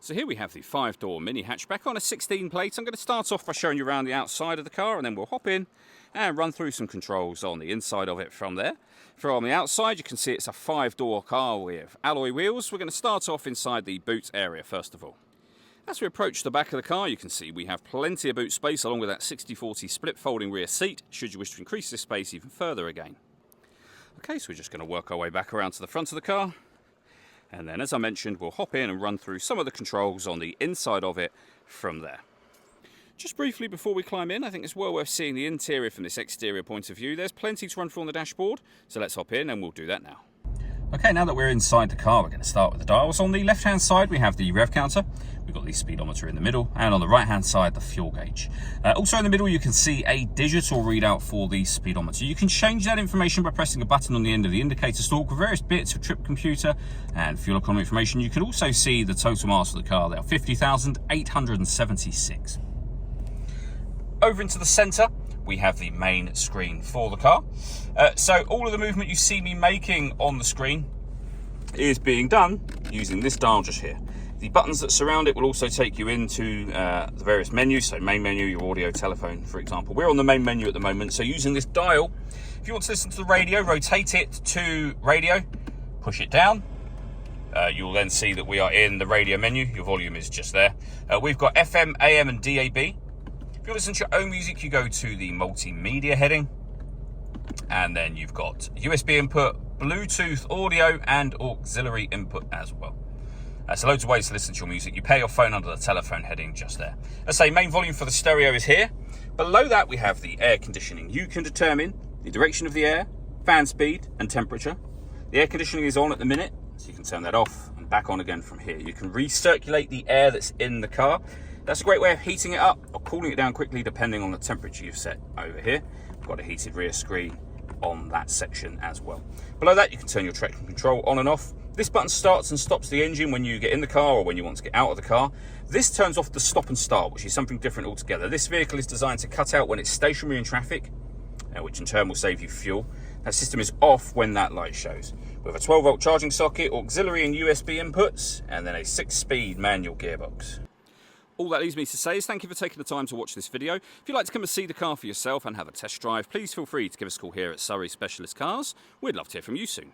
So here we have the 5-door mini hatchback on a 16 plate. I'm going to start off by showing you around the outside of the car, and then we'll hop in and run through some controls on the inside of it from there. From the outside, you can see it's a 5-door car with alloy wheels. We're going to start off inside the boot area first of all. As we approach the back of the car, you can see we have plenty of boot space along with that 60/40 split folding rear seat, should you wish to increase this space even further again. Okay, so we're just going to work our way back around to the front of the car. And then, as I mentioned, we'll hop in and run through some of the controls on the inside of it from there. Just briefly before we climb in, I think it's well worth seeing the interior from this exterior point of view. There's plenty to run through on the dashboard, so let's hop in and we'll do that now. Okay, now that we're inside the car, we're going to start with the dials. On the left-hand side, we have the rev counter. We've got the speedometer in the middle, and on the right-hand side, the fuel gauge. Also in the middle, you can see a digital readout for the speedometer. You can change that information by pressing a button on the end of the indicator stalk with various bits of trip computer and fuel economy information. You can also see the total miles of the car there, 50,876. Over into the centre, we have the main screen for the car. So all of the movement you see me making on the screen is being done using this dial just here. The buttons that surround it will also take you into the various menus, so main menu, your audio, telephone, for example. We're on the main menu at the moment, so using this dial, if you want to listen to the radio, rotate it to radio, push it down. You'll then see that we are in the radio menu. Your volume is just there. We've got FM, AM and DAB. If you listen to your own music, you go to the multimedia heading, and then you've got USB input, Bluetooth audio, and auxiliary input as well. So loads of ways to listen to your music. You pair your phone under the telephone heading just there. As I say, main volume for the stereo is here. Below that, we have the air conditioning. You can determine the direction of the air, fan speed, and temperature. The air conditioning is on at the minute, so you can turn that off and back on again from here. You can recirculate the air that's in the car. That's a great way of heating it up or cooling it down quickly depending on the temperature you've set over here. We've got a heated rear screen on that section as well. Below that, you can turn your traction control on and off. This button starts and stops the engine when you get in the car or when you want to get out of the car. This turns off the stop and start, which is something different altogether. This vehicle is designed to cut out when it's stationary in traffic, which in turn will save you fuel. That system is off when that light shows. We have a 12-volt charging socket, auxiliary and USB inputs, and then a 6-speed manual gearbox. All that leaves me to say is thank you for taking the time to watch this video. If you'd like to come and see the car for yourself and have a test drive, please feel free to give us a call here at Surrey Specialist Cars. We'd love to hear from you soon.